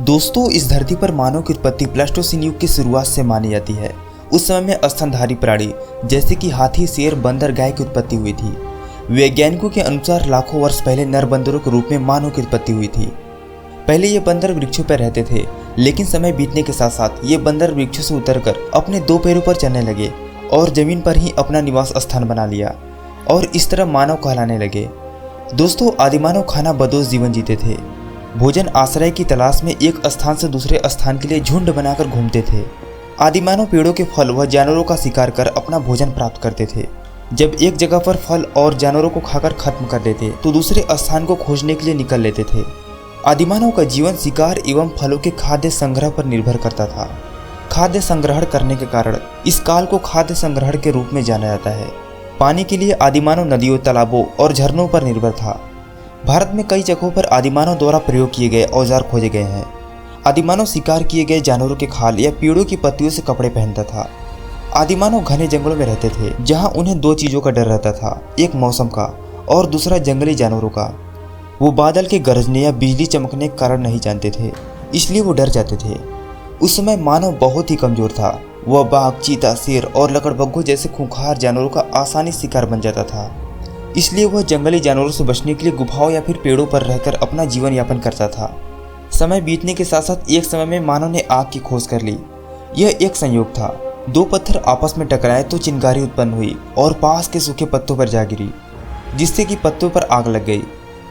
दोस्तों, इस धरती पर मानव की उत्पत्ति प्लेस्टोसीन युग की शुरुआत से मानी जाती है। उस समय में स्तनधारी प्राणी जैसे कि हाथी, शेर, बंदर, गाय की उत्पत्ति हुई थी। वैज्ञानिकों के अनुसार लाखों वर्ष पहले नर बंदरों के रूप में मानव की उत्पत्ति हुई थी। पहले ये बंदर वृक्षों पर रहते थे, लेकिन समय बीतने के साथ साथ ये बंदर वृक्षों से उतरकर अपने दो पैरों पर चलने लगे और जमीन पर ही अपना निवास स्थान बना लिया और इस तरह मानव कहलाने लगे। दोस्तों, आदिमानव खाना बदोश जीवन जीते थे। भोजन आश्रय की तलाश में एक स्थान से दूसरे स्थान के लिए झुंड बनाकर घूमते थे। आदिमानव पेड़ों के फल व जानवरों का शिकार कर अपना भोजन प्राप्त करते थे। जब एक जगह पर फल और जानवरों को खाकर खत्म कर देते तो दूसरे स्थान को खोजने के लिए निकल लेते थे। आदिमानव का जीवन शिकार एवं फलों के खाद्य संग्रह पर निर्भर करता था। खाद्य संग्रहण करने के कारण इस काल को खाद्य संग्रहण के रूप में जाना जाता है। पानी के लिए आदिमानव नदियों, तालाबों और झरनों पर निर्भर था। भारत में कई जगहों पर आदिमानव द्वारा प्रयोग किए गए औजार खोजे गए हैं। आदिमानव शिकार किए गए जानवरों के खाल या पेड़ों की पत्तियों से कपड़े पहनता था। आदिमानव घने जंगलों में रहते थे, जहां उन्हें दो चीजों का डर रहता था, एक मौसम का और दूसरा जंगली जानवरों का। वो बादल के गरजने या बिजली चमकने के कारण नहीं जानते थे, इसलिए वो डर जाते थे। उस समय मानव बहुत ही कमजोर था। वह बाघ, चीता, शेर और लकड़बग्घों जैसे खूंखार जानवरों का आसानी शिकार बन जाता था। इसलिए वह जंगली जानवरों से बचने के लिए गुफाओं या फिर पेड़ों पर रहकर अपना जीवन यापन करता था। समय बीतने के साथ साथ एक समय में मानव ने आग की खोज कर ली। यह एक संयोग था। दो पत्थर आपस में टकराए तो चिंगारी उत्पन्न हुई और पास के सूखे पत्तों पर जा गिरी, जिससे कि पत्तों पर आग लग गई।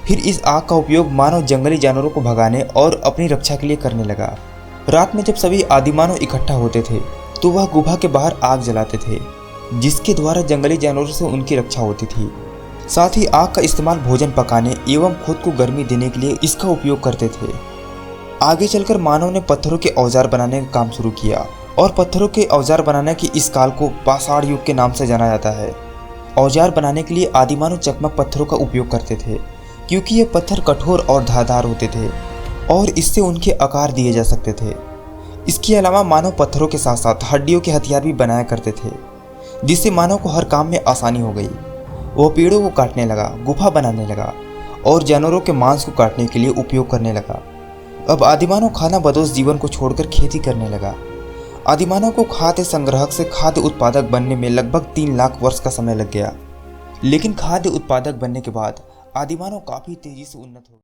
फिर इस आग का उपयोग मानव जंगली जानवरों को भगाने और अपनी रक्षा के लिए करने लगा। रात में जब सभी आदिमानव इकट्ठा होते थे तो वह गुफा के बाहर आग जलाते थे, जिसके द्वारा जंगली जानवरों से उनकी रक्षा होती थी। साथ ही आग का इस्तेमाल भोजन पकाने एवं खुद को गर्मी देने के लिए इसका उपयोग करते थे। आगे चलकर मानव ने पत्थरों के औजार बनाने का काम शुरू किया और पत्थरों के औजार बनाने के इस काल को पाषाण युग के नाम से जाना जाता है। औजार बनाने के लिए आदिमानव चकमक पत्थरों का उपयोग करते थे, क्योंकि ये पत्थर कठोर और धारदार होते थे और इससे उनके आकार दिए जा सकते थे। इसके अलावा मानव पत्थरों के साथ साथ हड्डियों के हथियार भी बनाया करते थे, जिससे मानव को हर काम में आसानी हो गई। वह पेड़ों को काटने लगा, गुफा बनाने लगा और जानवरों के मांस को काटने के लिए उपयोग करने लगा। अब आदिमानव खाना बदोश जीवन को छोड़कर खेती करने लगा। आदिमानव को खाद्य संग्राहक से खाद्य उत्पादक बनने में लगभग 3 लाख वर्ष का समय लग गया। लेकिन खाद्य उत्पादक बनने के बाद आदिमानव काफी तेजी से उन्नत हो